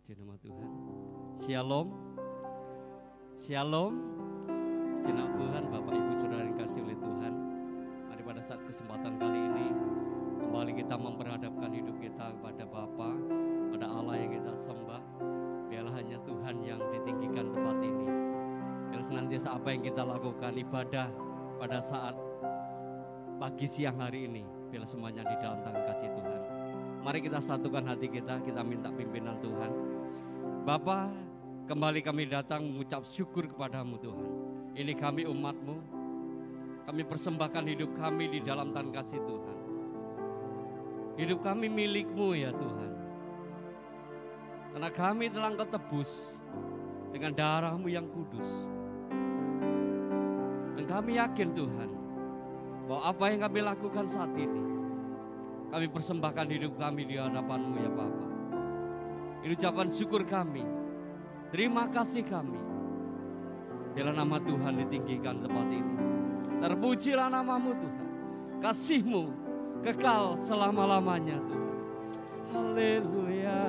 Puji nama Tuhan. Shalom. Shalom. Puji nama Tuhan, Bapak Ibu Saudara yang dikasihi oleh Tuhan. Mari pada saat kesempatan kali ini kembali kita memperhadapkan hidup kita kepada Bapa, pada Allah yang kita sembah. Biarlah hanya Tuhan yang ditinggikan tempat ini. Biar senantiasa apa yang kita lakukan ibadah pada saat pagi siang hari ini, biarlah semuanya di dalam tangan kasih Tuhan. Mari kita satukan hati kita minta pimpinan Tuhan. Bapa, kembali kami datang mengucap syukur kepadamu Tuhan. Ini kami umat-Mu, kami persembahkan hidup kami di dalam tangan kasih Tuhan. Hidup kami milik-Mu ya Tuhan. Karena kami telah Engkau tebus dengan darah-Mu yang kudus. Dan kami yakin Tuhan, bahwa apa yang kami lakukan saat ini, kami persembahkan hidup kami di hadapan-Mu ya Bapa. Ini ucapan syukur kami, terima kasih kami. Biarlah nama Tuhan ditinggikan tempat ini. Terpujilah nama-Mu Tuhan. Kasih-Mu kekal selama-lamanya Tuhan. Haleluya.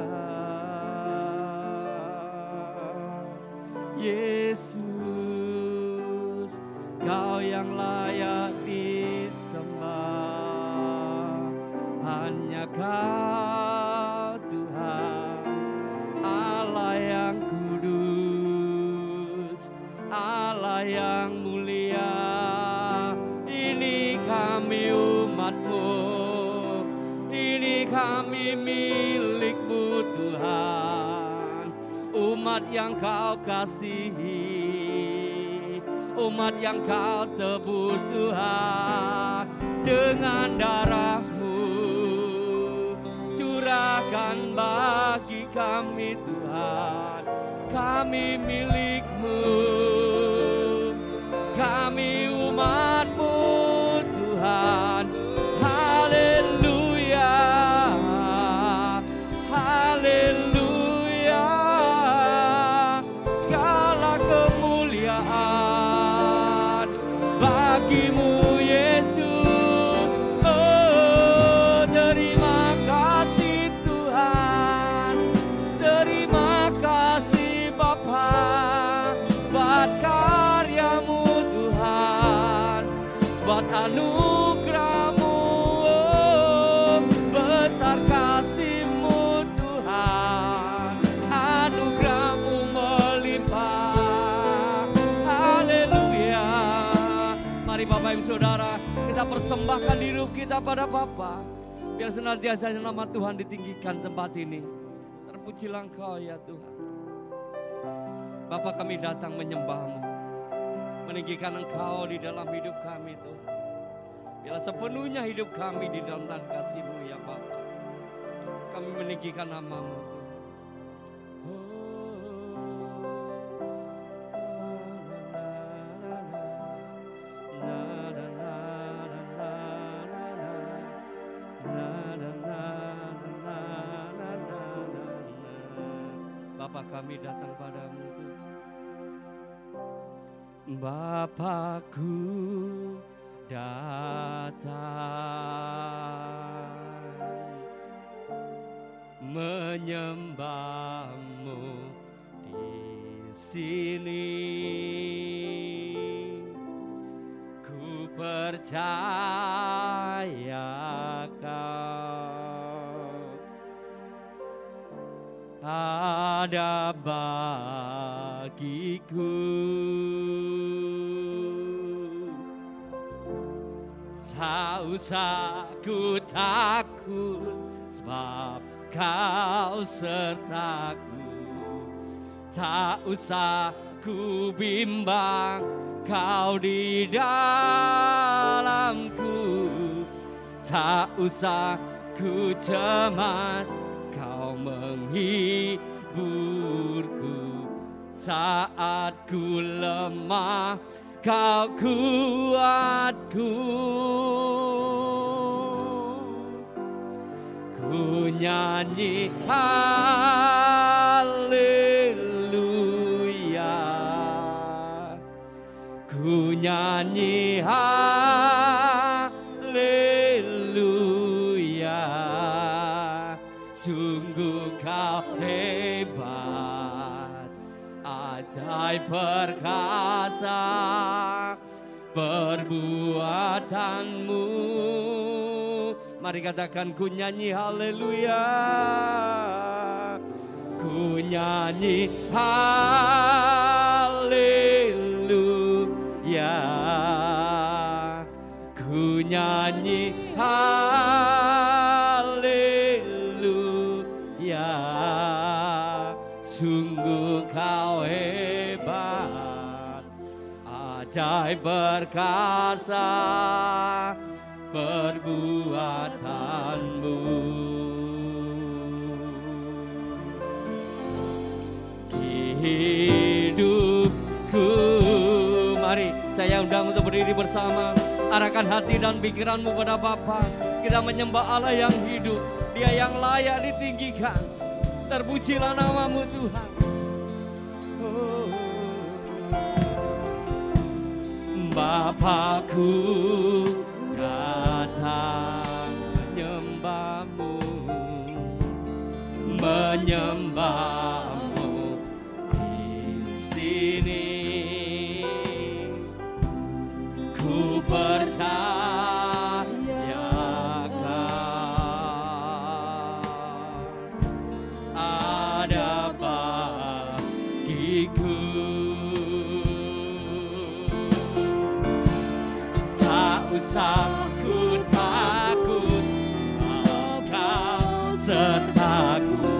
Yesus, Kau yang layak disembah. Hanya Kau Tuhan, Allah yang kudus, Allah yang mulia. Ini kami umat-Mu, ini kami milik-Mu Tuhan. Umat yang Kau kasihi, umat yang Kau tebus Tuhan. Dengan darah-Mu curahkan bagi kami Tuhan. Kami milik-Mu, kami umat-Mu Tuhan. Haleluya, haleluya. Segala kemuliaan bagi-Mu Yesus. Oh, terima kasih Tuhan, terima kasih Bapa, buat karya-Mu Tuhan, buat anugerah-Mu. Oh, besar kasih-Mu Tuhan, anugerah-Mu melimpah. Haleluya. Mari Bapak Ibu Saudara, kita persembahkan hidup kita pada Bapa. Biar senantiasa nama Tuhan ditinggikan tempat ini. Terpujilah Engkau ya Tuhan. Bapa, kami datang menyembah-Mu, meninggikan Engkau di dalam hidup kami Tuhan. Biarlah sepenuhnya hidup kami di dalam tangan kasih-Mu ya Bapa. Kami meninggikan nama-Mu Tuhan. Bapa, kami datang padamu Tuhan. Bapakku datang menyembah-Mu di sini. Ku percaya Kau ada bagiku. Tak usah ku takut, sebab Kau sertaku. Tak usah ku bimbang, Kau di dalamku. Tak usah ku cemas, Kau menghiburku. Saat ku lemah, Kau kuatku. Ku nyanyi haleluya, ku nyanyi haleluya. Sungguh Kau hebat ajaib perkasa perbuatanmu. Mari katakan, ku nyanyi haleluya, ku nyanyi haleluya, ku nyanyi haleluya, sungguh kau hebat, ajaib perkasa perbuatanmu. Hidupku, mari saya undang untuk berdiri bersama. Arahkan hati dan pikiranmu pada Bapa. Kita menyembah Allah yang hidup, Dia yang layak ditinggikan. Terpujilah namamu Tuhan. Oh. Bapakku datang menyembahmu, menyembahmu di sini. Ku percayakan ada bagiku. Tak usah ku takut, Kau sertaku.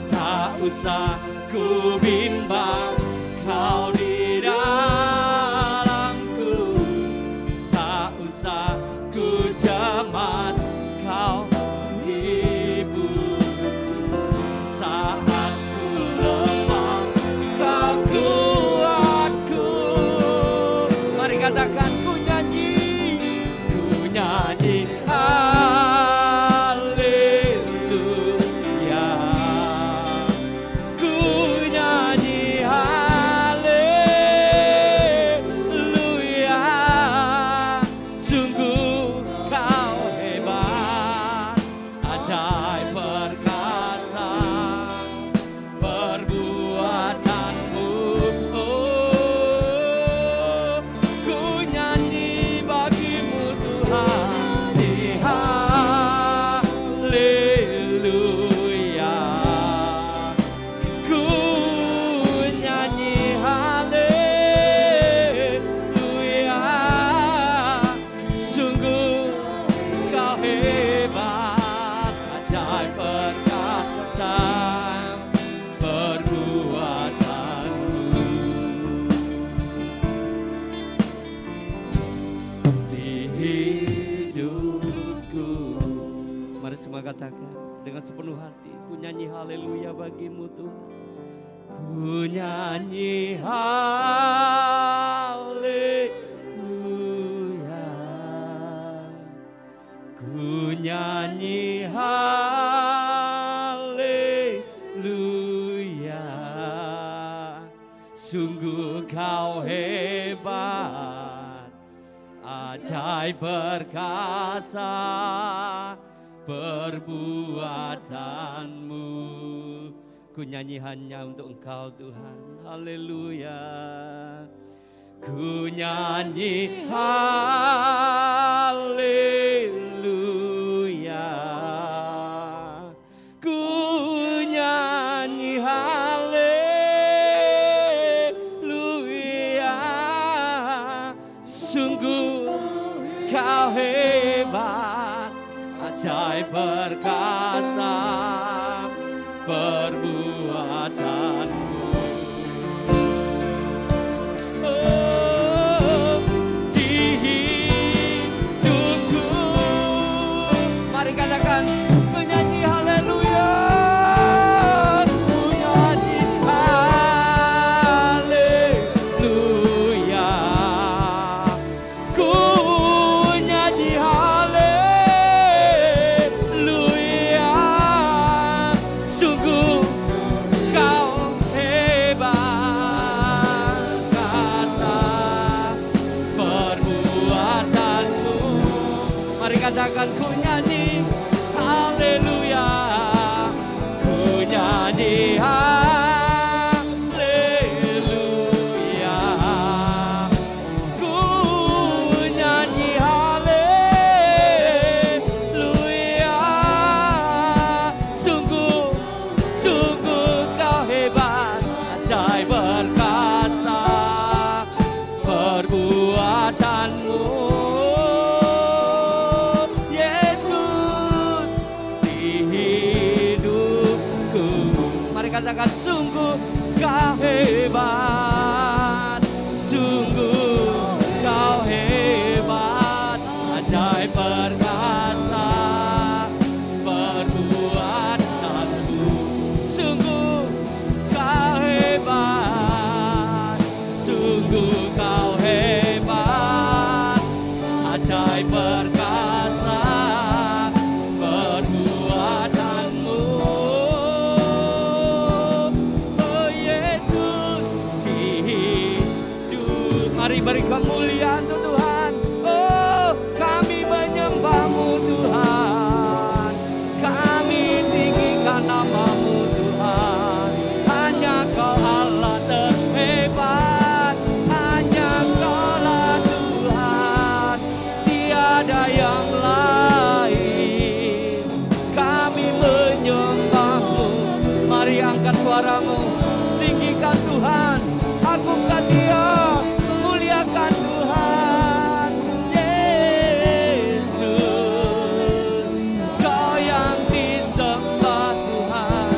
Tak usah ku bimbang, Kau di dalamku. Tak usah ku cemas, Kau hibur. Saat ku lemah, Kau kuatku. Mari katakan, ku nyanyi haleluya, ku nyanyi haleluya, sungguh kau hebat, ajaib perkasa perbuatanmu. Oh, ku nyanyi bagimu Tuhan. Haleluya, ku nyanyi haleluya, sungguh kau hebat, ajaib perkasa perbuatanmu. Di hidupku, mari semua katakan dengan sepenuh hati, ku nyanyi haleluya bagimu Tuhan. Ku nyanyi haleluya, ku nyanyi haleluya, sungguh kau hebat, ajaib perkasa perbuatanmu. Ku nyanyi hanya untuk Engkau Tuhan. Haleluya, ku nyanyi haleluya, ku nyanyi haleluya, sungguh kau hebat, ajaib perkasa perbuatanmu. Oh, di hidupku, mari katakan, ku nyanyi haleluya, ku nyanyi haleluya, ku nyanyi haleluya, sungguh kau hebat, kata perbuatanmu. Mari katakan, ku nyanyi haleluya, ku nyanyi haleluya, hebat, sungguh kau hebat, ajaib perkasa perbuatanmu. Sungguh kau hebat, sungguh kau hebat, ajaib perkasa perbuatanmu. Oh Yesus, hidup. Mari beri kemuliaan untuk Tuhan. Oh, kami menyembah-Mu Tuhan, kami tinggikan nama-Mu Tuhan. Hanya Kau Allah terhebat, hanya Kaulah Tuhan, tiada yang lain. Kami menyembah-Mu. Mari angkat suaramu, tinggikan Tuhan, agungkan Dia, muliakan Tuhan. Yesus, Kau yang disembah Tuhan,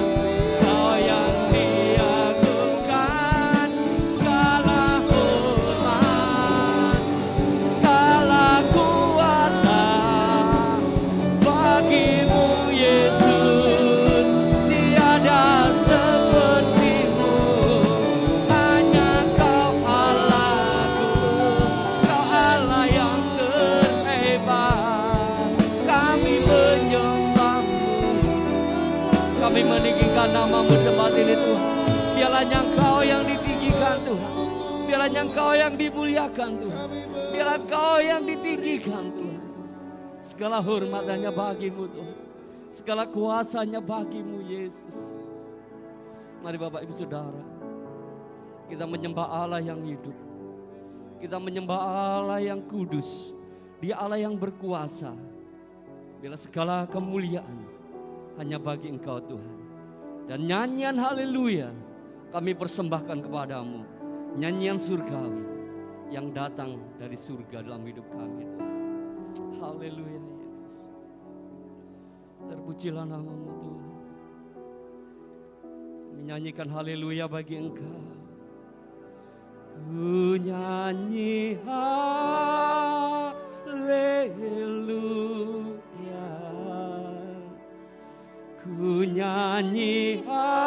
Kau yang diagungkan. Segala hormat, segala kuasa bagi-Mu Yesus, tiada seperti-Mu. Hanya Kau Allahku, Kau Allah yang terhebat. Kami menyembah-Mu, kami meninggikan nama-Mu tempat ini Tuhan. Biarlah Engkau yang ditinggikan Tuhan, biarlah Engkau yang dimuliakan Tuhan, biarlah Engkau yang ditinggikan Tuhan. Segala hormat hanya bagi-Mu Tuhan, segala kuasanya bagi-Mu Yesus. Mari Bapak Ibu Saudara, kita menyembah Allah yang hidup, kita menyembah Allah yang kudus. Dia Allah yang berkuasa. Bila segala kemuliaan hanya bagi Engkau Tuhan. Dan nyanyian haleluya kami persembahkan kepadamu, nyanyian surgawi yang datang dari surga dalam hidup kami Tuhan. Haleluya Yesus, terpujilah nama-Mu Tuhan. Menyanyikan haleluya bagi Engkau. Ku nyanyi haleluya, ku nyanyi haleluya.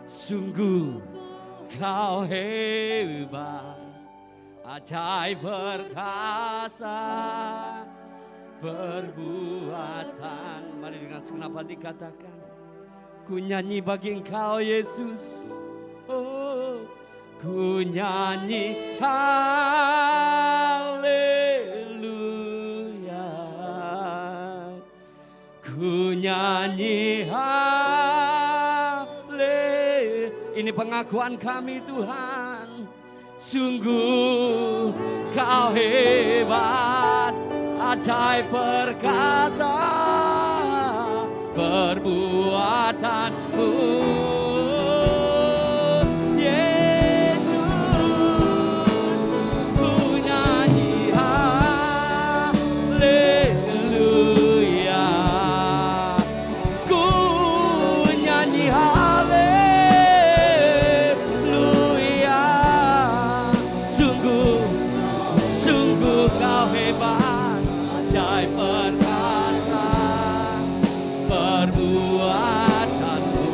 Sungguh Kau hebat, ajaib perkasa perbuatan. Mari dengan segenap hati katakan, ku nyanyi bagi Engkau Yesus. Oh, ku nyanyi haleluya, ku nyanyi ini pengakuan kami Tuhan. Sungguh Kau hebat, ajaib perkasa perbuatanmu. Yesus, ku nyanyi haleluya, ku nyanyi haleluya. Sungguh Kau hebat, ajaib perkasa perbuatanmu.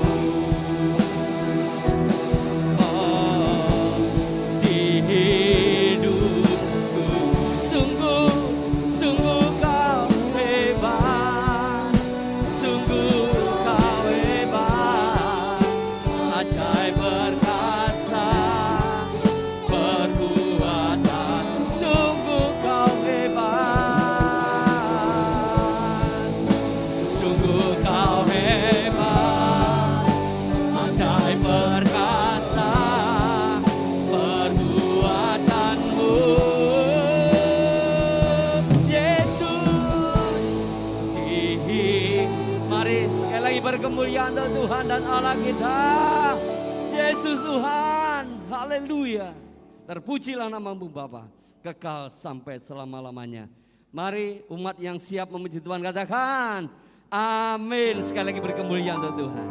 Oh, di hidupku sungguh Kau hebat, sungguh Kau hebat, ajaib perkasa perbuatan. Sungguh Kau hebat, sungguh Kau hebat, ajaib perkasa perbuatanmu. Yesus, mari sekali lagi berkemuliaan Tuhan dan Allah kita. Yesus Tuhan, haleluya. Terpujilah nama-Mu Bapa, kekal sampai selama-lamanya. Mari umat yang siap memuji Tuhan katakan, Amin. Sekali lagi beri kemuliaan untuk Tuhan.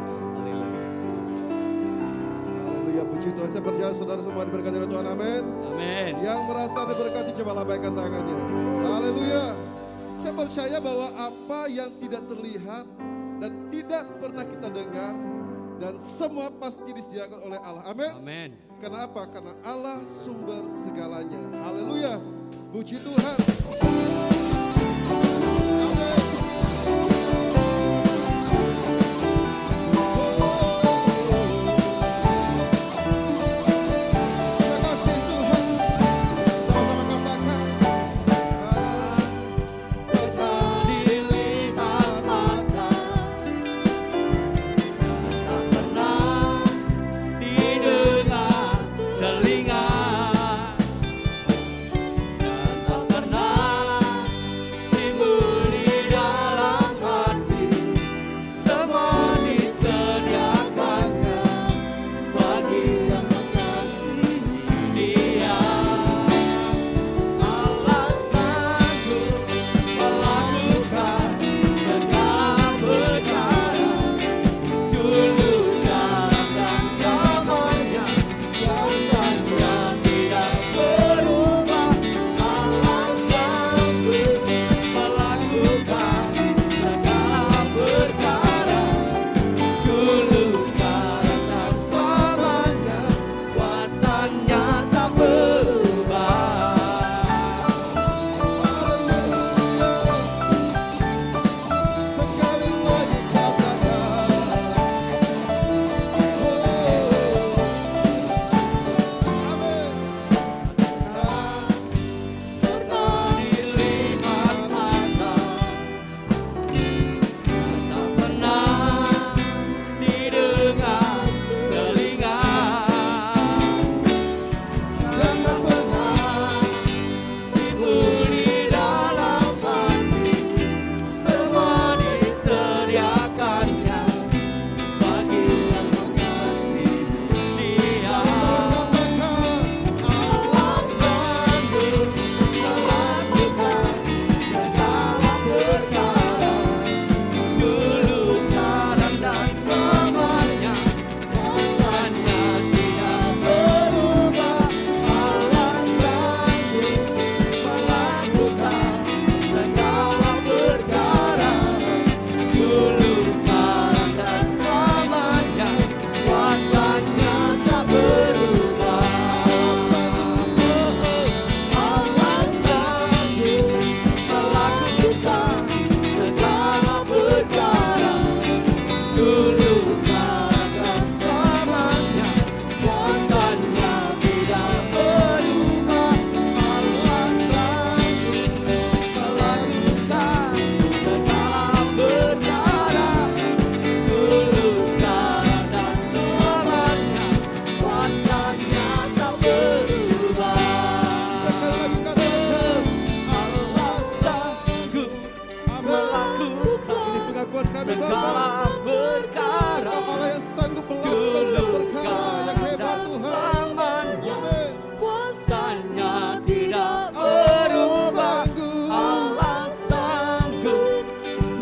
Haleluya, puji Tuhan. Saya percaya saudara semua diberkati oleh Tuhan, amin. Amin. Yang merasa diberkati coba lambaikan tangannya. Haleluya. Saya percaya bahwa apa yang tidak terlihat dan tidak pernah kita dengar dan semua pasti disediakan oleh Allah. Amin. Amin. Kenapa? Karena Allah sumber segalanya. Haleluya. Puji Tuhan.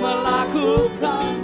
Melakukan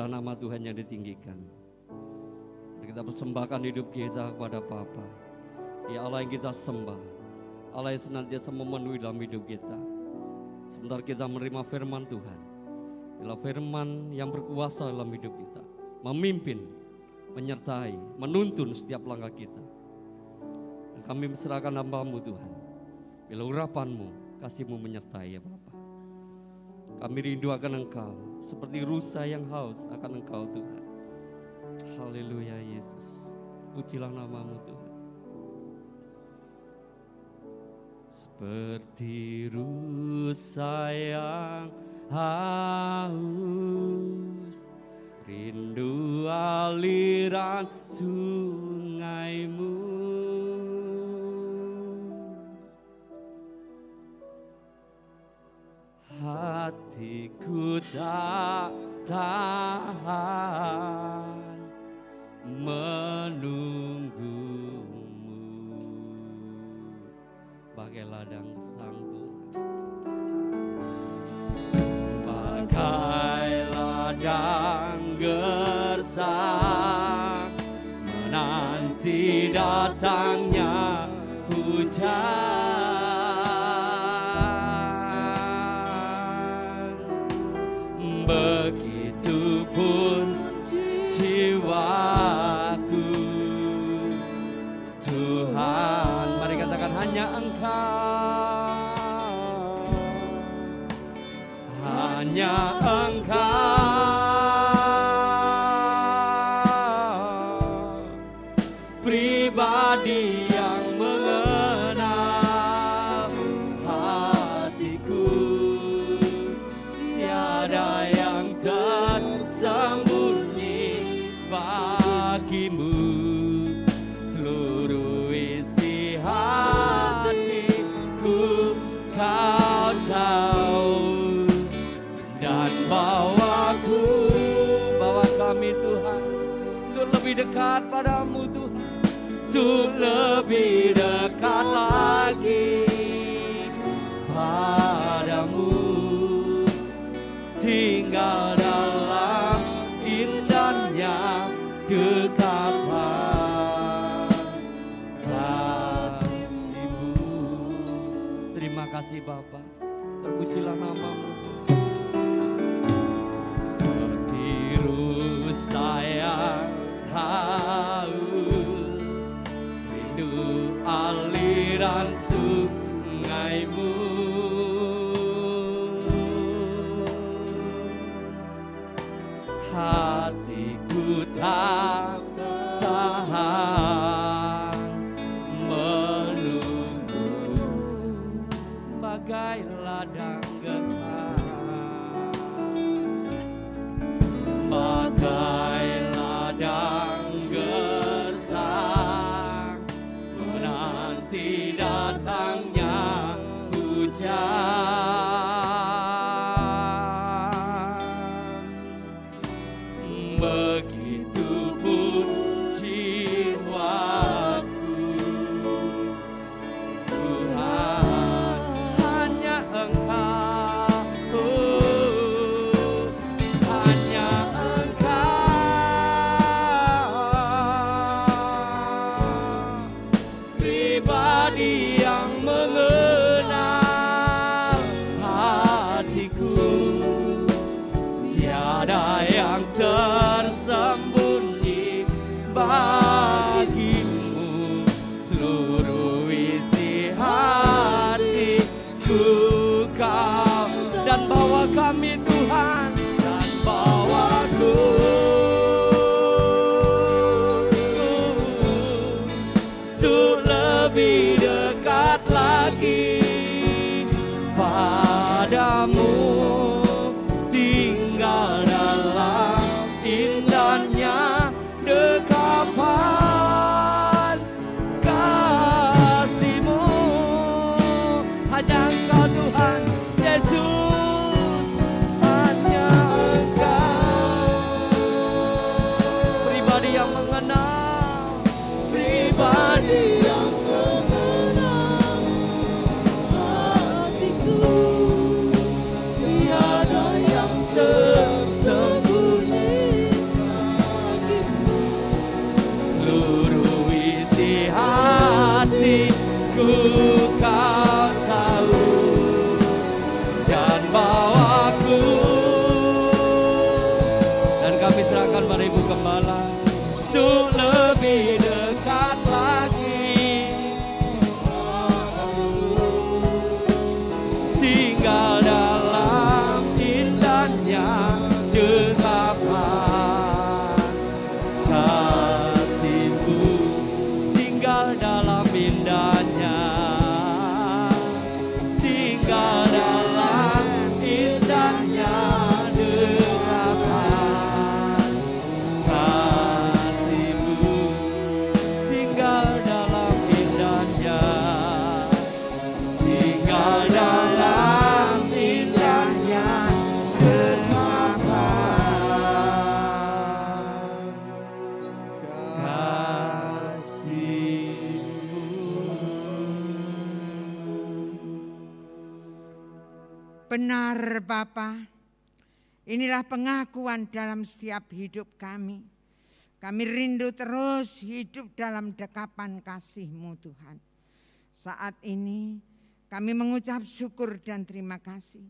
Terpujilah nama Tuhan yang ditinggikan. Kita persembahkan hidup kita kepada Bapa. Ya Allah yang kita sembah, Allah yang senantiasa memenuhi dalam hidup kita. Sebentar kita menerima firman Tuhan, adalah firman yang berkuasa dalam hidup kita, memimpin, menyertai, menuntun setiap langkah kita. Dan kami serahkan hamba-Mu Tuhan, bila urapan-Mu, kasih-Mu menyertai ya Bapa. Kami rindu akan Engkau, seperti rusa yang haus akan Engkau Tuhan. Haleluya Yesus, pujilah nama-Mu Tuhan. Seperti rusa yang haus, rindu aliran sungai-Mu. Hatiku tak tahan menunggu-Mu, bagai ladang gersang Tuhan, bagai ladang gersang menanti datangnya hujan. Begitupun jiwaku Tuhan, mari katakan hanya Engkau, hanya Engkau, pribadi yang mengenal hatiku, tiada yang tersembunyi bagimu. Seluruh isi hatiku Kau tahu, dan bawa kami Tuhan untuk lebih dekat padamu Tuhan, untuk lebih dekat lagi padamu, tinggal dalam indahnya dekapan kasih-Mu. Terima kasih Bapa, terpujilah nama-Mu. Seperti rusa yang haus, rindu aliran sungai-Mu. Hatiku tak tahan menunggu, bagai ladang gersang, bagai ladang gersang menanti datangnya hujan. Begitupun jiwaku Tuhan, hanya Engkau, hanya Engkau, pribadi yang mengenal hatiku, tiada yang tersembunyi bagimu. Seluruh isi hatiku Kau, dan bawa kami Tuhan, dan bawaku untuk lebih dekat lagi padamu, tinggal dalam indahnya dekapan kasih-Mu. Hanya Engkau Tuhan Yesus, hanya Engkau, pribadi yang mengenal, pribadi yang mengenal hatiku, tiada yang tersembunyi kami serahkan pada Ibu Gembala untuk lebih dekat lagi, tinggal dalam indahnya tetapan kasih-Mu, tinggal dalam indahnya, tinggal dalam indahnya tetapan kasih-Mu, tinggal dalam indahnya, tinggal dalam indahnya Benar Bapa, inilah pengakuan dalam setiap hidup kami. Kami rindu terus hidup dalam dekapan kasih-Mu Tuhan. Saat ini kami mengucap syukur dan terima kasih.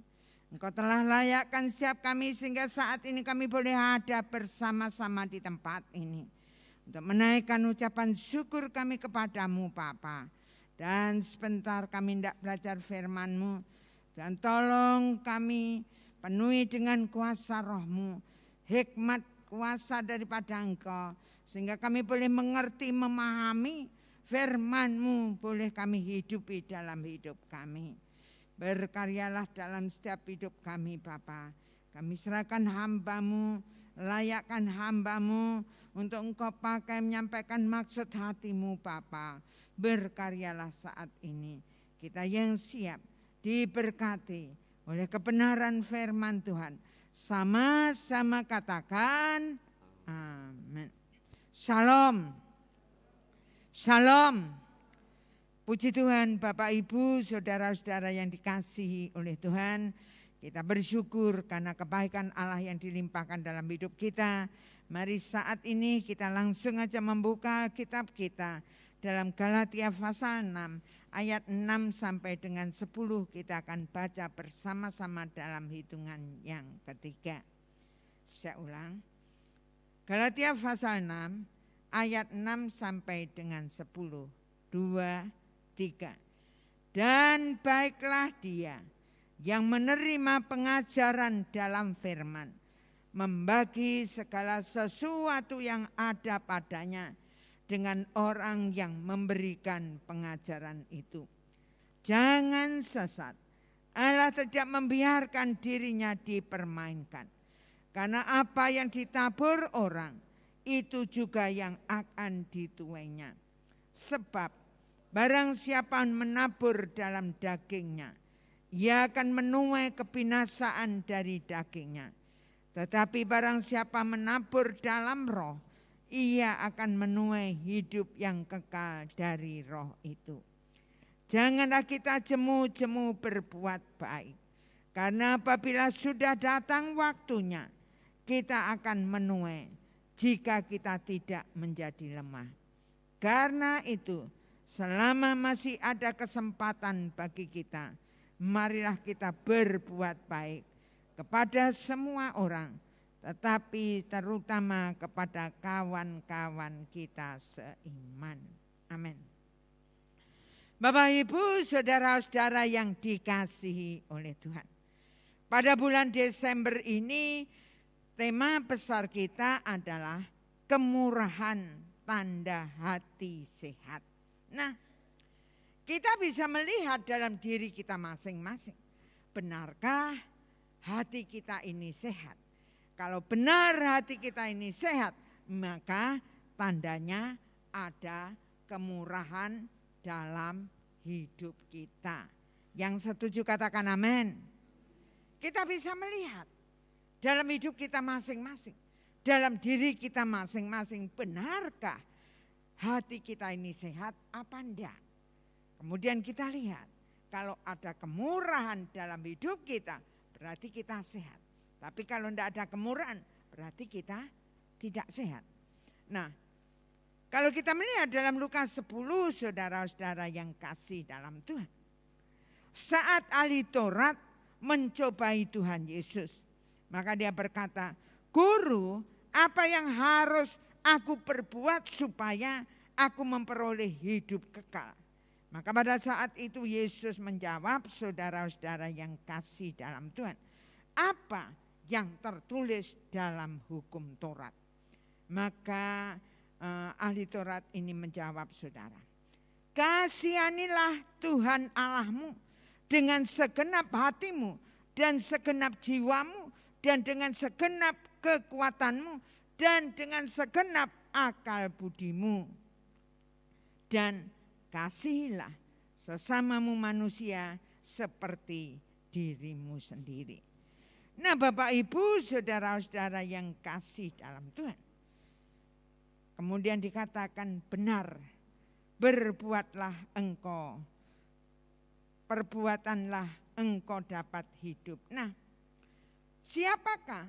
Engkau telah layakkan setiap kami sehingga saat ini kami boleh ada bersama-sama di tempat ini. Untuk menaikkan ucapan syukur kami kepadamu Bapa. Dan sebentar kami hendak belajar firman-Mu. Dan tolong kami penuhi dengan kuasa Roh-Mu, hikmat kuasa daripada Engkau, sehingga kami boleh mengerti, memahami firman-Mu, boleh kami hidupi dalam hidup kami. Berkaryalah dalam setiap hidup kami Bapa. Kami serahkan hamba-Mu, layakkan hamba-Mu untuk Engkau pakai menyampaikan maksud hati-Mu Bapa. Berkaryalah saat ini. Kita yang siap diberkati oleh kebenaran firman Tuhan. Sama-sama katakan amin. Shalom. Shalom. Puji Tuhan Bapak Ibu, saudara-saudara yang dikasihi oleh Tuhan. Kita bersyukur karena kebaikan Allah yang dilimpahkan dalam hidup kita. Mari saat ini kita langsung aja membuka kitab kita dalam Galatia pasal 6 ayat 6 sampai dengan 10 kita akan baca bersama-sama dalam hitungan yang ketiga. Saya ulang. Galatia pasal 6 ayat 6 sampai dengan 10. 2, 3. Dan baiklah dia yang menerima pengajaran dalam firman, membagi segala sesuatu yang ada padanya dengan orang yang memberikan pengajaran itu. Jangan sesat. Allah tidak membiarkan dirinya dipermainkan. Karena apa yang ditabur orang, itu juga yang akan dituainya. Sebab barang siapa menabur dalam dagingnya, ia akan menuai kebinasaan dari dagingnya. Tetapi barang siapa menabur dalam roh, ia akan menuai hidup yang kekal dari roh itu. Janganlah kita jemu-jemu berbuat baik. Karena apabila sudah datang waktunya, kita akan menuai jika kita tidak menjadi lemah. Karena itu, selama masih ada kesempatan bagi kita, marilah kita berbuat baik kepada semua orang, tetapi terutama kepada kawan-kawan kita seiman. Amin. Bapak Ibu, saudara-saudara yang dikasihi oleh Tuhan. Pada bulan Desember ini tema besar kita adalah kemurahan tanda hati sehat. Nah, kita bisa melihat dalam diri kita masing-masing. Benarkah hati kita ini sehat? Kalau benar hati kita ini sehat, maka tandanya ada kemurahan dalam hidup kita. Yang setuju katakan amin. Kita bisa melihat dalam hidup kita masing-masing, dalam diri kita masing-masing, benarkah hati kita ini sehat apa enggak? Kemudian kita lihat, kalau ada kemurahan dalam hidup kita, berarti kita sehat. Tapi kalau tidak ada kemurahan, berarti kita tidak sehat. Nah, kalau kita melihat dalam Lukas 10, saudara-saudara yang kasih dalam Tuhan. Saat ahli Taurat mencobai Tuhan Yesus, maka dia berkata, Guru, Apa yang harus aku perbuat supaya aku memperoleh hidup kekal? Maka pada saat itu Yesus menjawab, saudara-saudara yang kasih dalam Tuhan, apa yang tertulis dalam hukum Taurat? Maka ahli Taurat ini menjawab, saudara, kasihanilah Tuhan Allahmu dengan segenap hatimu dan segenap jiwamu dan dengan segenap kekuatanmu dan dengan segenap akal budimu. Dan kasihilah sesamamu manusia seperti dirimu sendiri. Nah, Bapak Ibu, saudara-saudara yang kasih dalam Tuhan, kemudian dikatakan benar, berbuatlah engkau, perbuatanlah engkau dapat hidup. Nah, siapakah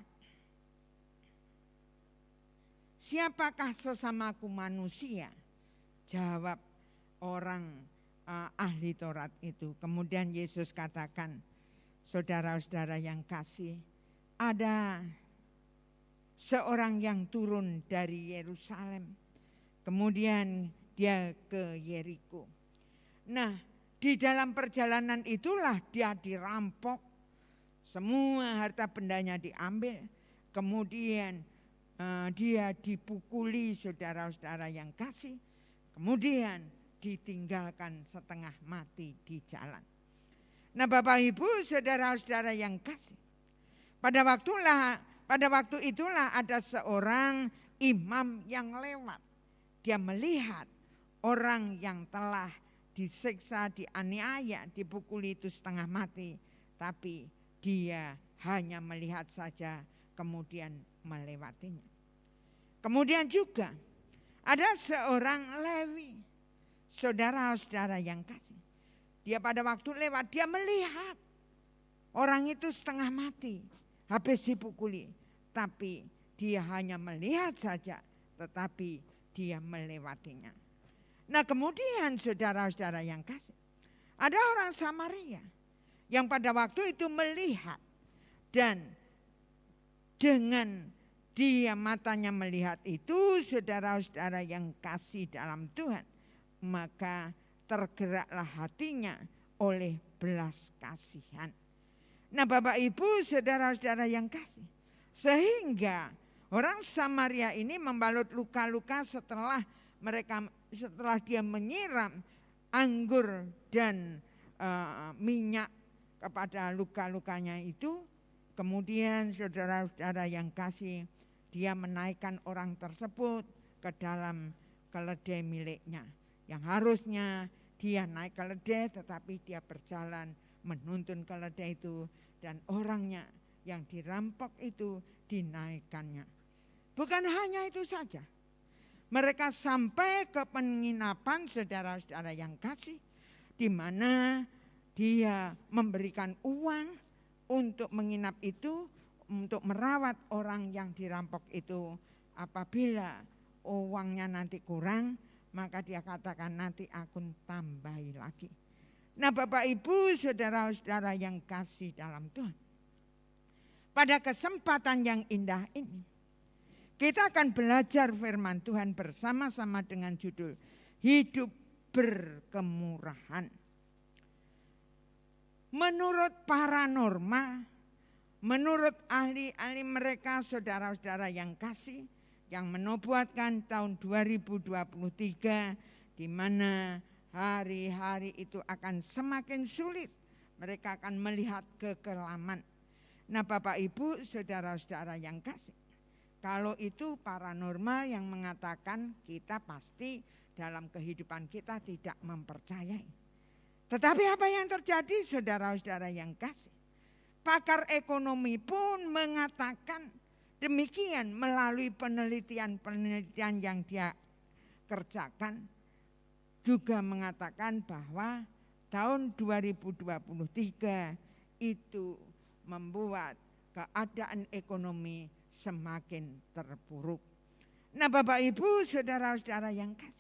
sesamaku manusia? Jawab orang ahli Taurat itu. Kemudian Yesus katakan, saudara-saudara yang kasih, ada seorang yang turun dari Yerusalem. Kemudian dia ke Yeriko. Nah, di dalam perjalanan itulah dia dirampok. Semua harta bendanya diambil. Kemudian dia dipukuli, saudara-saudara yang kasih. Kemudian ditinggalkan setengah mati di jalan. Nah, Bapak Ibu, saudara-saudara yang kasih, pada waktu itulah ada seorang imam yang lewat. Dia melihat orang yang telah disiksa, dianiaya, dipukuli itu setengah mati, tapi dia hanya melihat saja kemudian melewatinya. Kemudian juga ada seorang Lewi, saudara-saudara yang kasih. Dia pada waktu lewat, dia melihat orang itu setengah mati, habis dipukuli. Tapi dia hanya melihat saja, tetapi dia melewatinya. Nah, kemudian saudara-saudara yang kasih, ada orang Samaria yang pada waktu itu melihat, dan dengan dia matanya melihat itu, saudara-saudara yang kasih dalam Tuhan, maka tergeraklah hatinya oleh belas kasihan. Nah, Bapak Ibu, saudara-saudara yang kasih, sehingga orang Samaria ini membalut luka-luka setelah dia menyiram anggur dan minyak kepada luka-lukanya itu. Kemudian saudara-saudara yang kasih, dia menaikkan orang tersebut ke dalam keledai miliknya. Yang harusnya dia naik keledai, tetapi dia berjalan menuntun keledai itu, dan orangnya yang dirampok itu dinaikkannya. Bukan hanya itu saja, mereka sampai ke penginapan saudara-saudara yang kasih, di mana dia memberikan uang untuk menginap itu, untuk merawat orang yang dirampok itu. Apabila uangnya nanti kurang, maka dia katakan nanti aku tambahi lagi. Nah, Bapak Ibu, saudara-saudara yang kasih dalam Tuhan, pada kesempatan yang indah ini kita akan belajar firman Tuhan bersama-sama dengan judul Hidup Berkemurahan. Menurut paranormal, menurut ahli-ahli mereka, saudara-saudara yang kasih, yang menubuatkan tahun 2023, di mana hari-hari itu akan semakin sulit, mereka akan melihat kekelaman. Nah, Bapak Ibu, saudara-saudara yang kasih, kalau itu paranormal yang mengatakan, kita pasti dalam kehidupan kita tidak mempercayai. Tetapi apa yang terjadi, saudara-saudara yang kasih? Pakar ekonomi pun mengatakan demikian melalui penelitian-penelitian yang dia kerjakan. Juga mengatakan bahwa tahun 2023 itu membuat keadaan ekonomi semakin terpuruk. Nah, Bapak Ibu, saudara-saudara yang kasih,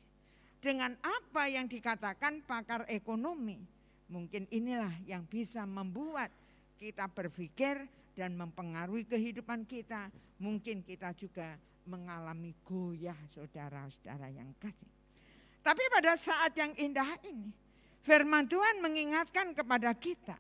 dengan apa yang dikatakan pakar ekonomi, mungkin inilah yang bisa membuat kita berpikir dan mempengaruhi kehidupan kita, mungkin kita juga mengalami goyah, saudara-saudara yang kasih. Tapi pada saat yang indah ini, firman Tuhan mengingatkan kepada kita,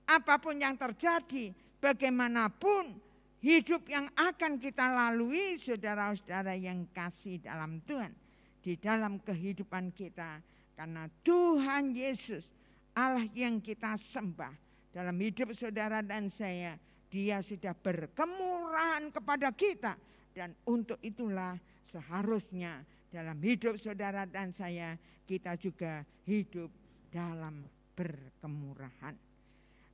apapun yang terjadi, bagaimanapun hidup yang akan kita lalui, saudara-saudara yang kasih dalam Tuhan, di dalam kehidupan kita, karena Tuhan Yesus, Allah yang kita sembah dalam hidup saudara dan saya, Dia sudah berkemurahan kepada kita, dan untuk itulah seharusnya dalam hidup saudara dan saya, kita juga hidup dalam berkemurahan.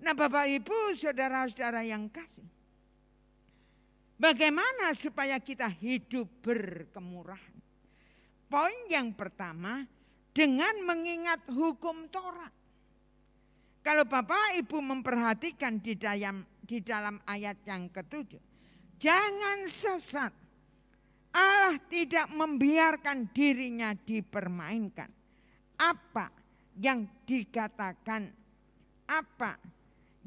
Nah, Bapak Ibu, saudara-saudara yang kasih, bagaimana supaya kita hidup berkemurahan? Poin yang pertama, dengan mengingat hukum Taurat. Kalau Bapak Ibu memperhatikan di dalam ayat yang ke-7, jangan sesat. Allah tidak membiarkan dirinya dipermainkan. Apa yang dikatakan, apa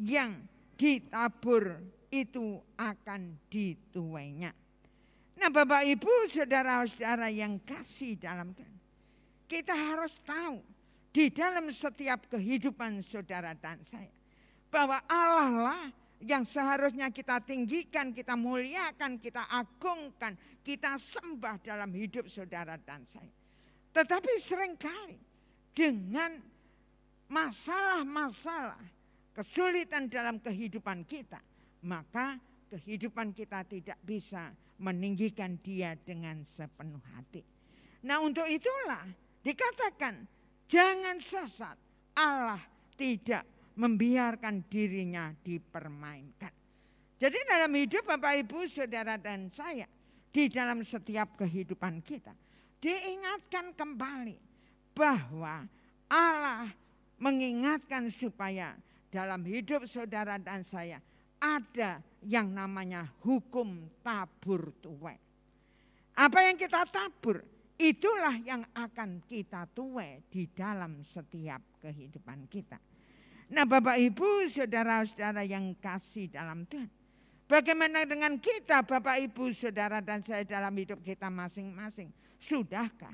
yang ditabur itu akan dituainya. Nah, Bapak Ibu, saudara-saudara yang kasih dalam Tuhan, kita harus tahu di dalam setiap kehidupan saudara dan saya, bahwa Allah lah yang seharusnya kita tinggikan, kita muliakan, kita agungkan, kita sembah dalam hidup saudara dan saya. Tetapi seringkali dengan masalah-masalah, kesulitan dalam kehidupan kita, maka kehidupan kita tidak bisa meninggikan Dia dengan sepenuh hati. Nah, untuk itulah dikatakan jangan sesat. Allah tidak membiarkan dirinya dipermainkan. Jadi dalam hidup Bapak Ibu, saudara dan saya, di dalam setiap kehidupan kita, diingatkan kembali bahwa Allah mengingatkan supaya dalam hidup saudara dan saya ada yang namanya hukum tabur tuai. Apa yang kita tabur, itulah yang akan kita tuai di dalam setiap kehidupan kita. Nah, Bapak Ibu, saudara-saudara yang kasih dalam Tuhan, bagaimana dengan kita, Bapak Ibu, saudara dan saya dalam hidup kita masing-masing? Sudahkah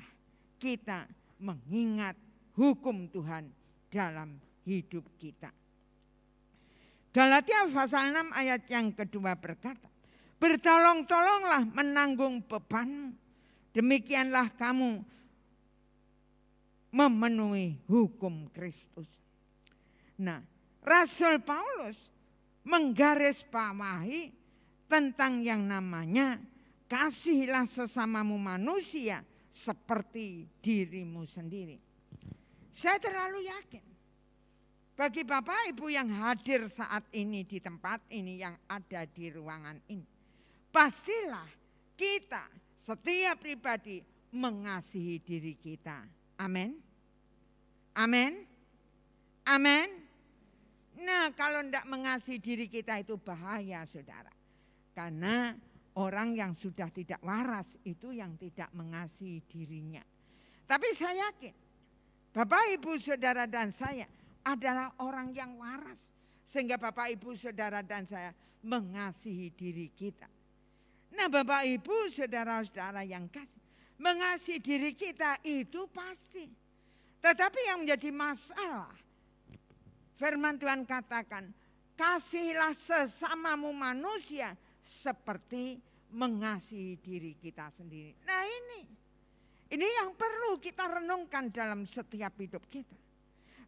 kita mengingat hukum Tuhan dalam hidup kita? Galatia pasal 6 ayat yang kedua berkata, bertolong-tolonglah menanggung beban, demikianlah kamu memenuhi hukum Kristus. Nah, Rasul Paulus menggarisbawahi tentang yang namanya kasihilah sesamamu manusia seperti dirimu sendiri. Saya terlalu yakin bagi Bapak Ibu yang hadir saat ini di tempat ini, yang ada di ruangan ini, pastilah kita setiap pribadi mengasihi diri kita. Amin. Amin. Amin. Nah, kalau tidak mengasihi diri kita itu bahaya, saudara. Karena orang yang sudah tidak waras itu yang tidak mengasihi dirinya. Tapi saya yakin Bapak Ibu saudara dan saya adalah orang yang waras, sehingga Bapak Ibu saudara dan saya mengasihi diri kita. Nah, Bapak Ibu saudara-saudara yang kasih, mengasihi diri kita itu pasti. Tetapi yang menjadi masalah, firman Tuhan katakan, kasihilah sesamamu manusia seperti mengasihi diri kita sendiri. Nah, ini yang perlu kita renungkan dalam setiap hidup kita.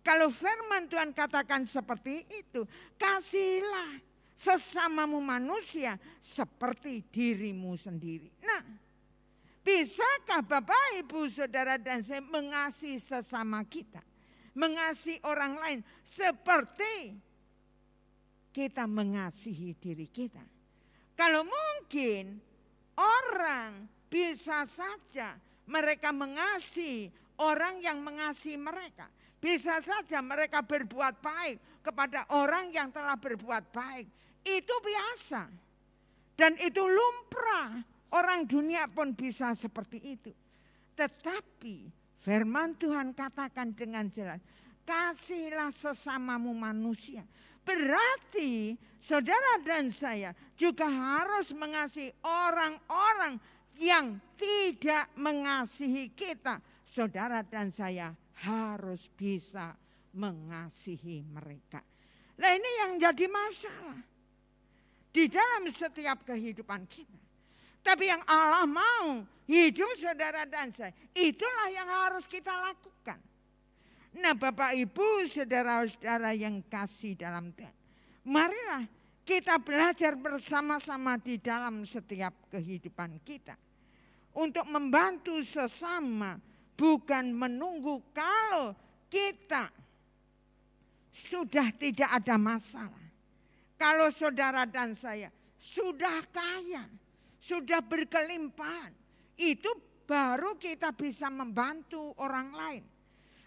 Kalau firman Tuhan katakan seperti itu, kasihilah sesamamu manusia seperti dirimu sendiri. Nah, bisakah Bapak Ibu saudara dan saya mengasihi sesama kita, mengasihi orang lain seperti kita mengasihi diri kita? Kalau mungkin orang bisa saja mereka mengasihi orang yang mengasihi mereka. Bisa saja mereka berbuat baik kepada orang yang telah berbuat baik. Itu biasa. Dan itu lumrah. Orang dunia pun bisa seperti itu. Tetapi firman Tuhan katakan dengan jelas, kasihilah sesamamu manusia. Berarti saudara dan saya juga harus mengasihi orang-orang yang tidak mengasihi kita. Saudara dan saya harus bisa mengasihi mereka. Nah, ini yang jadi masalah di dalam setiap kehidupan kita. Tapi yang Allah mau hidup saudara dan saya, itulah yang harus kita lakukan. Nah, Bapak Ibu, saudara-saudara yang kasih dalam Tuhan, marilah kita belajar bersama-sama di dalam setiap kehidupan kita untuk membantu sesama, bukan menunggu kalau kita sudah tidak ada masalah. Kalau saudara dan saya sudah kaya, sudah berkelimpahan, itu baru kita bisa membantu orang lain.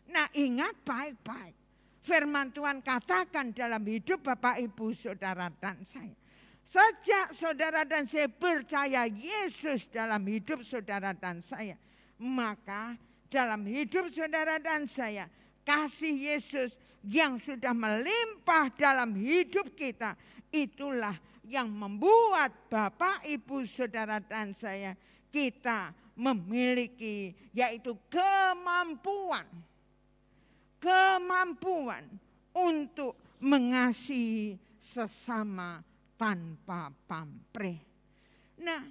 Nah, ingat baik-baik. Firman Tuhan katakan dalam hidup Bapak, Ibu, saudara dan saya. Sejak saudara dan saya percaya Yesus dalam hidup saudara dan saya, maka dalam hidup saudara dan saya, kasih Yesus yang sudah melimpah dalam hidup kita, itulah yang membuat Bapak, Ibu, saudara dan saya, kita memiliki yaitu kemampuan untuk mengasihi sesama tanpa pamrih. Nah,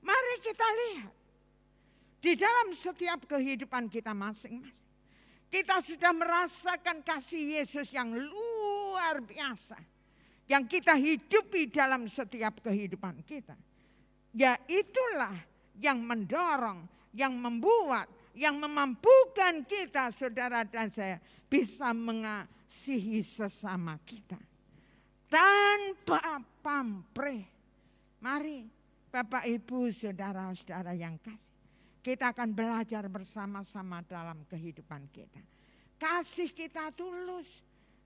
mari kita lihat di dalam setiap kehidupan kita masing-masing. Kita sudah merasakan kasih Yesus yang luar biasa yang kita hidupi dalam setiap kehidupan kita. Ya, itulah yang mendorong, yang membuat, yang memampukan kita, saudara dan saya, bisa mengasihi sesama kita tanpa pamrih. Mari Bapak, Ibu, saudara-saudara yang kasih, kita akan belajar bersama-sama dalam kehidupan kita. Kasih kita tulus,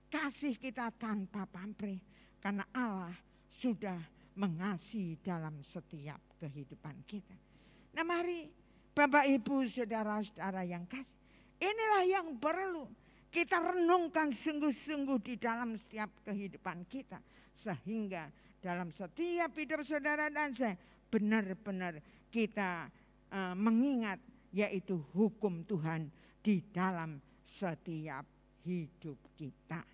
kasih kita tanpa pamrih, karena Allah sudah mengasihi dalam setiap kehidupan kita. Nah, mari Bapak, Ibu, saudara-saudara yang kasih, inilah yang perlu kita renungkan sungguh-sungguh di dalam setiap kehidupan kita. Sehingga dalam setiap hidup saudara dan saya, benar-benar kita mengingat yaitu hukum Tuhan di dalam setiap hidup kita.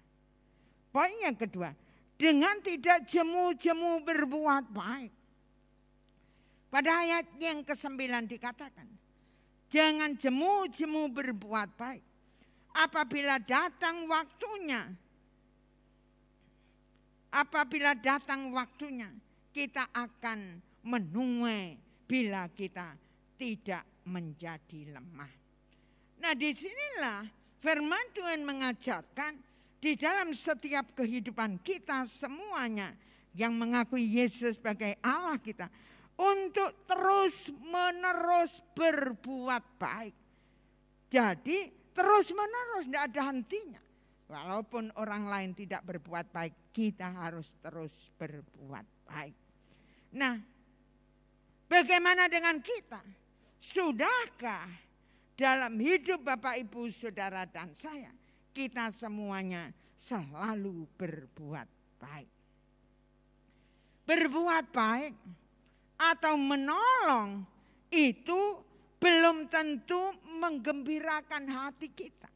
Poin yang kedua, dengan tidak jemu-jemu berbuat baik. Pada ayat yang ke-9 dikatakan, jangan jemu-jemu berbuat baik. Apabila datang waktunya, kita akan menuai bila kita tidak menjadi lemah. Nah, disinilah firman Tuhan mengajarkan di dalam setiap kehidupan kita semuanya yang mengakui Yesus sebagai Allah kita, untuk terus menerus berbuat baik. Jadi terus menerus, tidak ada hentinya. Walaupun orang lain tidak berbuat baik, kita harus terus berbuat baik. Nah, bagaimana dengan kita? Sudahkah dalam hidup Bapak, Ibu, saudara dan saya, kita semuanya selalu berbuat baik? Berbuat baik atau menolong itu belum tentu menggembirakan hati kita.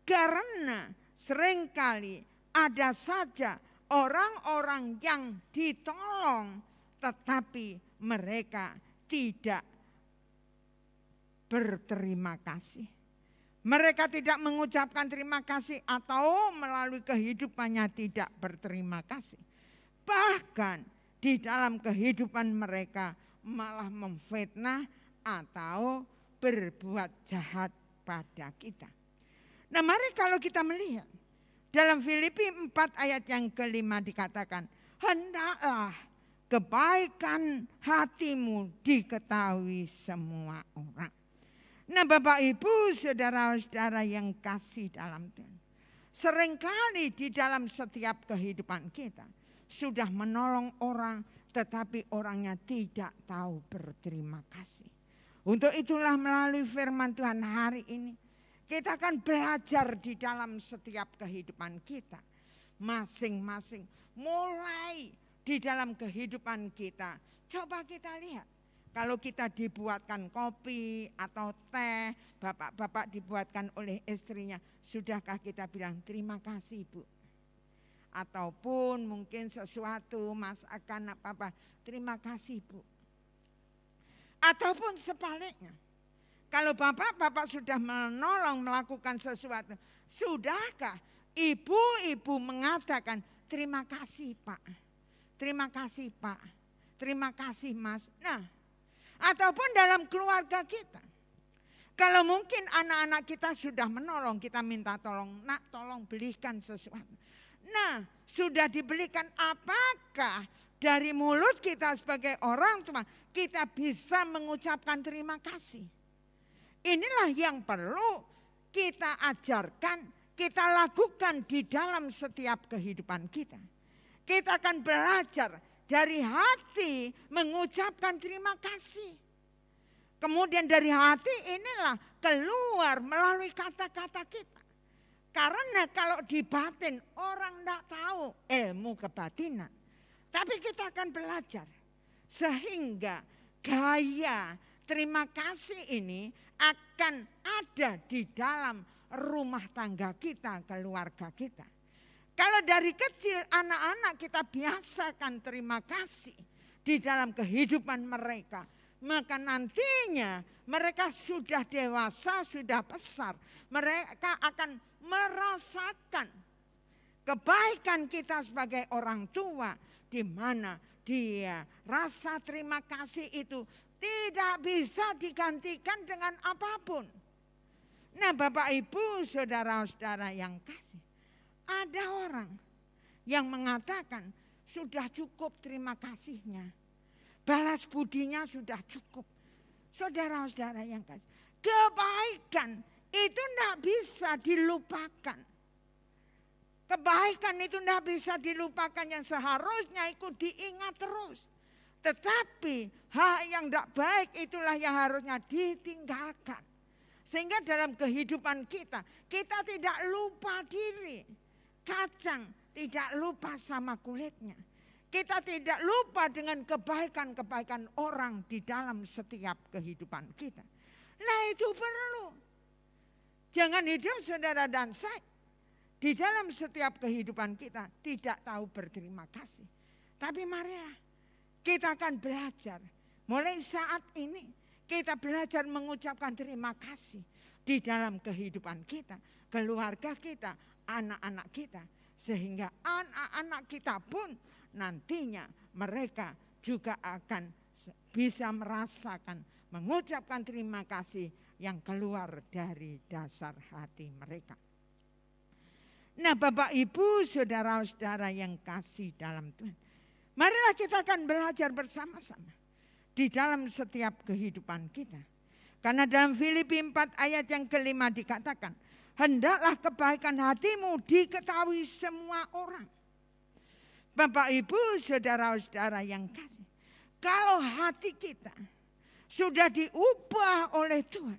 Karena seringkali ada saja orang-orang yang ditolong tetapi mereka tidak berterima kasih. Mereka tidak mengucapkan terima kasih atau melalui kehidupannya tidak berterima kasih. Bahkan di dalam kehidupan mereka malah memfitnah atau berbuat jahat pada kita. Nah, mari kalau kita melihat dalam Filipi 4 ayat yang ke-5 dikatakan, hendaklah kebaikan hatimu diketahui semua orang. Nah, Bapak, Ibu, saudara-saudara yang kasih dalam Tuhan, seringkali di dalam setiap kehidupan kita sudah menolong orang, tetapi orangnya tidak tahu berterima kasih. Untuk itulah melalui firman Tuhan hari ini, kita akan belajar di dalam setiap kehidupan kita. masing-masing mulai di dalam kehidupan kita. Coba kita lihat, kalau kita dibuatkan kopi atau teh, bapak-bapak dibuatkan oleh istrinya, sudahkah kita bilang terima kasih Bu? Ataupun mungkin sesuatu masakan apa-apa, terima kasih Bu. Ataupun sebaliknya, kalau bapak-bapak sudah menolong melakukan sesuatu, sudahkah ibu-ibu mengatakan terima kasih Pak, terima kasih Pak, terima kasih Mas. Nah, ataupun dalam keluarga kita, kalau mungkin anak-anak kita sudah menolong, kita minta tolong, nak tolong belikan sesuatu. Nah, sudah dibelikan, apakah dari mulut kita sebagai orang tua kita bisa mengucapkan terima kasih? Inilah yang perlu kita ajarkan, kita lakukan di dalam setiap kehidupan kita. Kita akan belajar dari hati mengucapkan terima kasih. Kemudian dari hati inilah keluar melalui kata-kata kita. Karena kalau di batin orang tidak tahu ilmu kebatinan. Tapi kita akan belajar. Sehingga gaya terima kasih ini akan ada di dalam rumah tangga kita, keluarga kita. Kalau dari kecil anak-anak kita biasakan terima kasih di dalam kehidupan mereka, maka nantinya mereka sudah dewasa, sudah besar, mereka akan merasakan kebaikan kita sebagai orang tua, di mana dia rasa terima kasih itu tidak bisa digantikan dengan apapun. Nah, Bapak Ibu, saudara-saudara yang kasih, ada orang yang mengatakan sudah cukup terima kasihnya, balas budinya sudah cukup. Saudara-saudara yang kasih, kebaikan itu tidak bisa dilupakan. Kebaikan itu tidak bisa dilupakan, yang seharusnya ikut diingat terus. Tetapi hal yang tidak baik itulah yang harusnya ditinggalkan. Sehingga dalam kehidupan kita, kita tidak lupa diri. Kacang tidak lupa sama kulitnya. Kita tidak lupa dengan kebaikan-kebaikan orang di dalam setiap kehidupan kita. Nah, itu perlu. Jangan hidup saudara dan saya di dalam setiap kehidupan kita tidak tahu berterima kasih. Tapi marilah kita akan belajar. Mulai saat ini kita belajar mengucapkan terima kasih di dalam kehidupan kita, keluarga kita, anak-anak kita. Sehingga anak-anak kita pun nantinya mereka juga akan bisa merasakan mengucapkan terima kasih yang keluar dari dasar hati mereka. Nah, Bapak Ibu, saudara-saudara yang kasih dalam Tuhan, marilah kita akan belajar bersama-sama di dalam setiap kehidupan kita. Karena dalam Filipi 4 ayat yang kelima dikatakan, hendaklah kebaikan hatimu diketahui semua orang. Bapak Ibu, saudara-saudara yang kasih, kalau hati kita sudah diubah oleh Tuhan,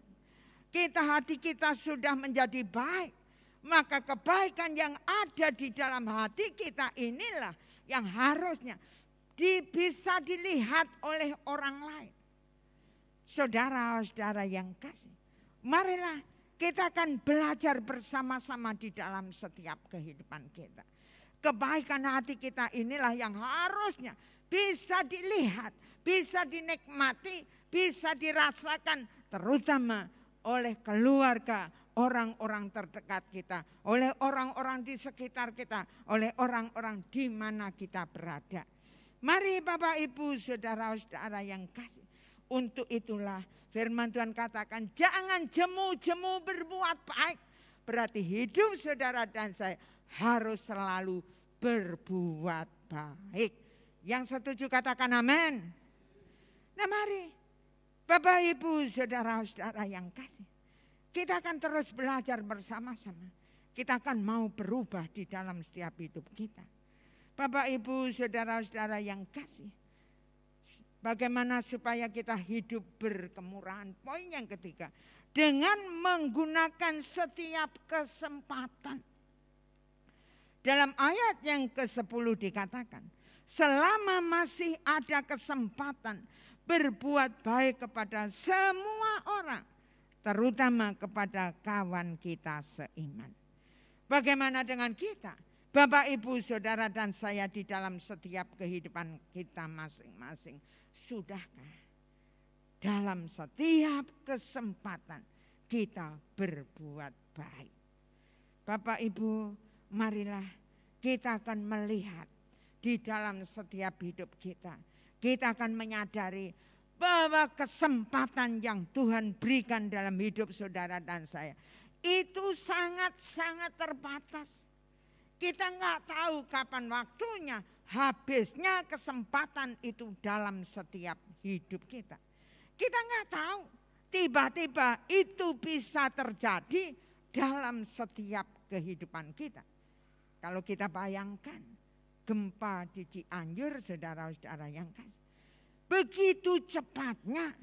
hati kita sudah menjadi baik, maka kebaikan yang ada di dalam hati kita inilah yang harusnya bisa dilihat oleh orang lain. Saudara-saudara yang kasih, marilah kita akan belajar bersama-sama di dalam setiap kehidupan kita. Kebaikan hati kita inilah yang harusnya bisa dilihat, bisa dinikmati, bisa dirasakan terutama oleh keluarga, orang-orang terdekat kita, oleh orang-orang di sekitar kita, oleh orang-orang di mana kita berada. Mari Bapak Ibu, saudara-saudara yang kasih, untuk itulah firman Tuhan katakan, jangan jemu-jemu berbuat baik. Berarti hidup saudara dan saya harus selalu berbuat baik. Yang setuju katakan amin. Nah, mari Bapak Ibu, saudara-saudara yang kasih, kita akan terus belajar bersama-sama. Kita akan mau berubah di dalam setiap hidup kita. Bapak Ibu, saudara-saudara yang kasih, bagaimana supaya kita hidup berkemurahan? Poin yang ketiga, dengan menggunakan setiap kesempatan. Dalam ayat yang ke-10 dikatakan, selama masih ada kesempatan berbuat baik kepada semua orang, terutama kepada kawan kita seiman. Bagaimana dengan kita? Bapak, Ibu, Saudara dan saya di dalam setiap kehidupan kita masing-masing. Sudahkah dalam setiap kesempatan kita berbuat baik? Bapak, Ibu, marilah kita akan melihat di dalam setiap hidup kita. Kita akan menyadari bahwa kesempatan yang Tuhan berikan dalam hidup saudara dan saya itu sangat-sangat terbatas. Kita nggak tahu kapan waktunya, habisnya kesempatan itu dalam setiap hidup kita. Kita nggak tahu, tiba-tiba itu bisa terjadi dalam setiap kehidupan kita. Kalau kita bayangkan gempa di Cianjur, saudara-saudara yang kasih, begitu cepatnya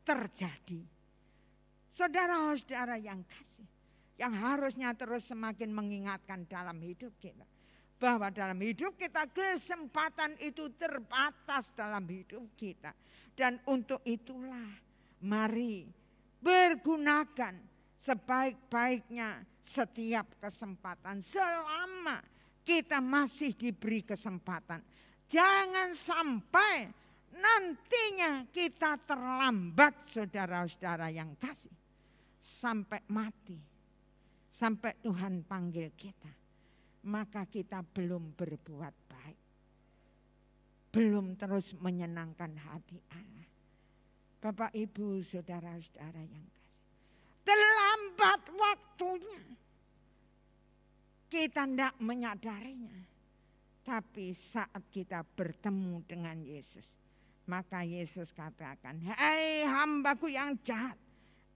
terjadi. Saudara-saudara yang kasih, yang harusnya terus semakin mengingatkan dalam hidup kita, bahwa dalam hidup kita kesempatan itu terbatas dalam hidup kita. Dan untuk itulah mari bergunakan sebaik-baiknya setiap kesempatan selama kita masih diberi kesempatan. Jangan sampai nantinya kita terlambat, saudara-saudara yang kasih, sampai mati, sampai Tuhan panggil kita, maka kita belum berbuat baik, belum terus menyenangkan hati Allah. Bapak, Ibu, saudara-saudara yang kasih, terlambat waktunya. Kita tidak menyadarinya. Tapi saat kita bertemu dengan Yesus, maka Yesus katakan, "Hai hambaku yang jahat,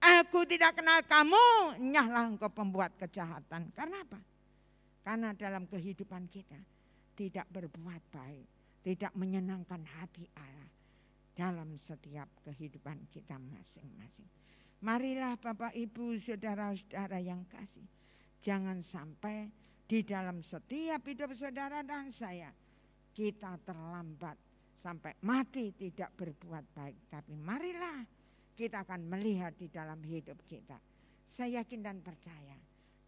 aku tidak kenal kamu, nyahlah engkau pembuat kejahatan." Karena apa? Karena dalam kehidupan kita tidak berbuat baik, tidak menyenangkan hati Allah dalam setiap kehidupan kita masing-masing. Marilah Bapak, Ibu, saudara-saudara yang kasih, jangan sampai di dalam setiap hidup saudara dan saya kita terlambat sampai mati tidak berbuat baik. Tapi marilah kita akan melihat di dalam hidup kita. Saya yakin dan percaya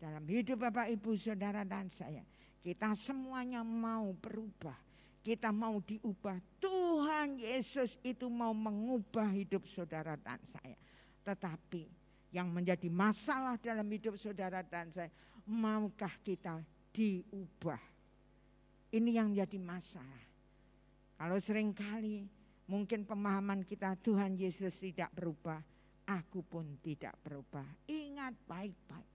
dalam hidup Bapak, Ibu, saudara dan saya, kita semuanya mau berubah. Kita mau diubah. Tuhan Yesus itu mau mengubah hidup saudara dan saya. Tetapi yang menjadi masalah dalam hidup saudara dan saya, maukah kita diubah? Ini yang jadi masalah. Kalau seringkali mungkin pemahaman kita, Tuhan Yesus tidak berubah, aku pun tidak berubah. Ingat baik-baik.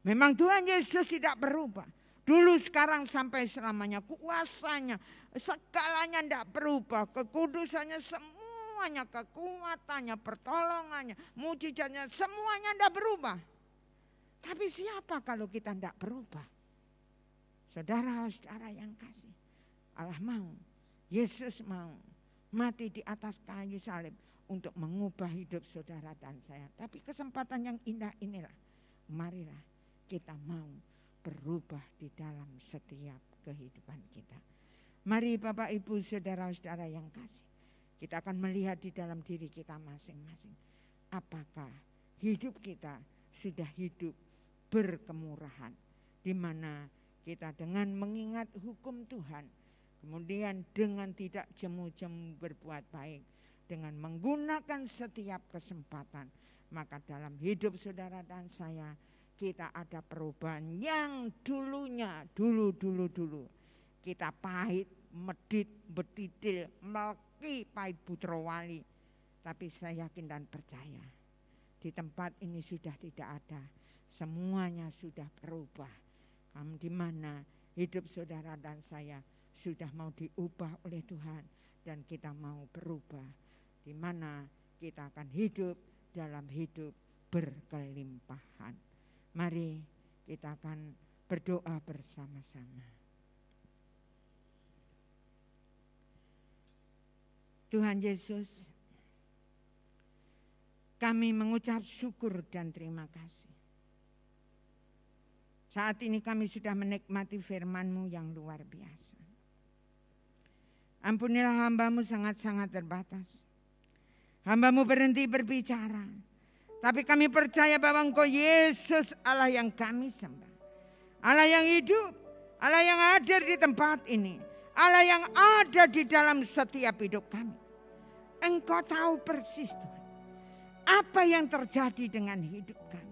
Memang Tuhan Yesus tidak berubah. Dulu, sekarang, sampai selamanya. Kuasanya, segalanya tidak berubah. Kekudusannya semuanya, kekuatannya, pertolongannya, mujizatnya, semuanya tidak berubah. Tapi siapa kalau kita tidak berubah? Saudara-saudara yang kasih, Allah mau, Yesus mau mati di atas kayu salib untuk mengubah hidup saudara dan saya. Tapi kesempatan yang indah inilah, marilah kita mau berubah di dalam setiap kehidupan kita. Mari Bapak, Ibu, saudara-saudara yang kasih, kita akan melihat di dalam diri kita masing-masing. Apakah hidup kita sudah hidup berkemurahan, di mana kita dengan mengingat hukum Tuhan, kemudian dengan tidak jemu-jemu berbuat baik, dengan menggunakan setiap kesempatan, maka dalam hidup saudara dan saya kita ada perubahan yang dulunya, dulu kita pahit, medit, betitil, melki, pahit Putrowali. Tapi saya yakin dan percaya di tempat ini sudah tidak ada, semuanya sudah berubah. Di mana hidup saudara dan saya sudah mau diubah oleh Tuhan dan kita mau berubah, di mana kita akan hidup dalam hidup berkelimpahan. Mari kita akan berdoa bersama-sama. Tuhan Yesus, kami mengucap syukur dan terima kasih. Saat ini kami sudah menikmati firman-Mu yang luar biasa. Ampunilah hamba-Mu sangat-sangat terbatas. Hamba-Mu berhenti berbicara. Tapi kami percaya bahwa Engkau Yesus Allah yang kami sembah. Allah yang hidup. Allah yang hadir di tempat ini. Allah yang ada di dalam setiap hidup kami. Engkau tahu persis Tuhan. Apa yang terjadi dengan hidup kami.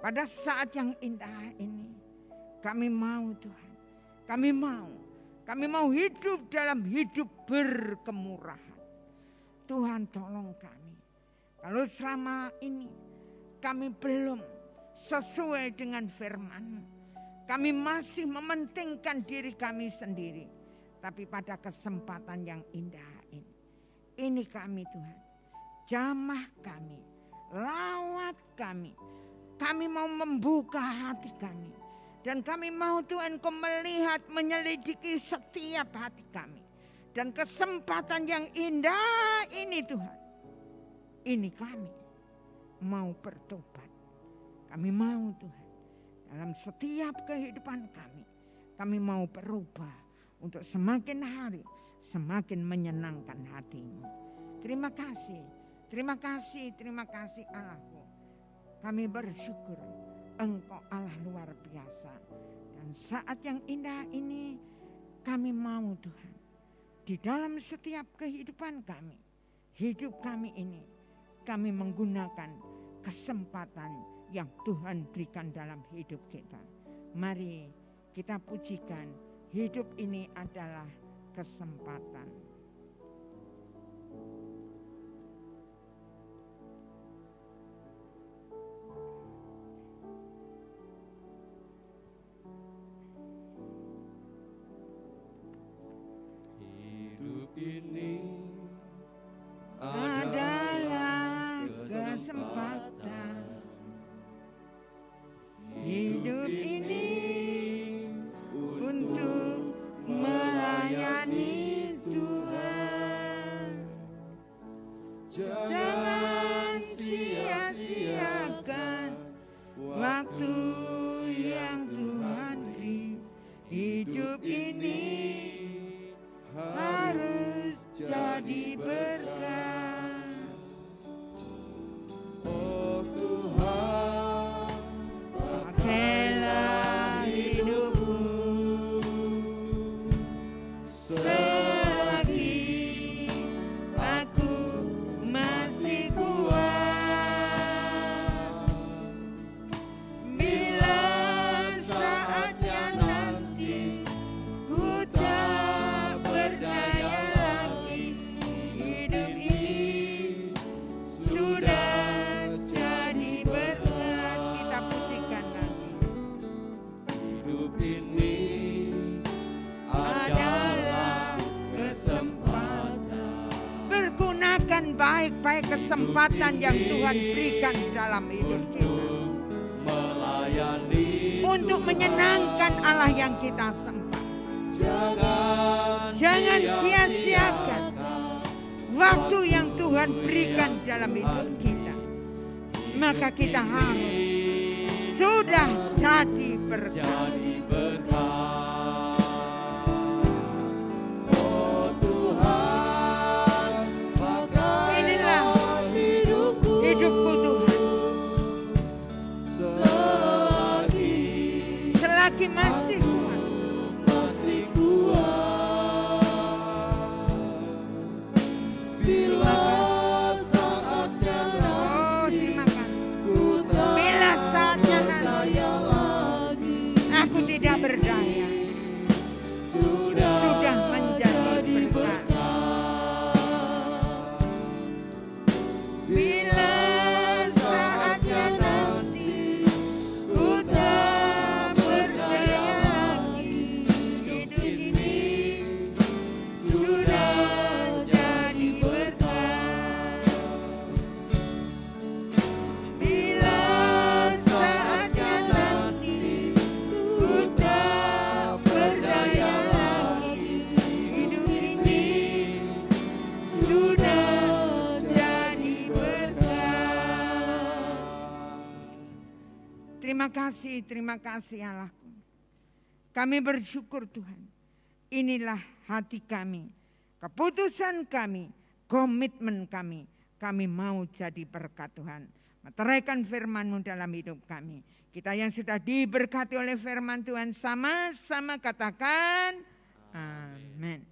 Pada saat yang indah ini, kami mau Tuhan, kami mau hidup dalam hidup berkemurahan. Tuhan tolong kami, kalau selama ini kami belum sesuai dengan firman-Mu, kami masih mementingkan diri kami sendiri. Tapi pada kesempatan yang indah ini kami Tuhan, jamah kami, lawat kami. Kami mau membuka hati kami. Dan kami mau Tuhan Kau melihat, menyelidiki setiap hati kami. Dan kesempatan yang indah ini Tuhan. Ini kami mau bertobat. Kami mau Tuhan. Dalam setiap kehidupan kami. Kami mau berubah. Untuk semakin hari semakin menyenangkan hati-Mu. Terima kasih. Terima kasih. Terima kasih Allahku. Kami bersyukur Engkau Allah luar biasa. Dan saat yang indah ini kami mau Tuhan. Di dalam setiap kehidupan kami. Hidup kami ini. Kami menggunakan kesempatan yang Tuhan berikan dalam hidup kita. Mari kita pujikan. Hidup ini adalah kesempatan. Ini adalah kesempatan. Hidup ini untuk melayani Tuhan. Jangan sia-siakan waktu yang Tuhan beri. Hidup ini harus jadi berkat. Oh Tuhan, pakailah hidupku selagi aku masih kuat. Bila saatnya nanti ku tak berdaya lagi, hidup ini sudah jadi berkat. Kita pujikan lagi. hidup ini Adalah kesempatan. Pergunakan baik-baik kesempatan yang Tuhan berikan dalam hidup kita. melayani. Untuk menyenangkan Allah yang kita sembah. Jangan sia-siakan waktu yang Tuhan berikan dalam hidup kita. Maka kita harus sudah jadi berkat. Oh Tuhan, Inilah hidupku Tuhan. Selagi masih kuat. bila saatnya Oh, terima kasih. Bila saatnya nanti aku tidak berdaya, sudah menjadi berkat. Bila saatnya nanti ku tak berdaya Terima kasih Allahku. Kami bersyukur Tuhan. Inilah hati kami, keputusan kami, komitmen kami. Kami mau jadi berkat Tuhan. Meteraikan firman-Mu dalam hidup kami. Kita yang sudah diberkati oleh firman Tuhan sama-sama katakan amin.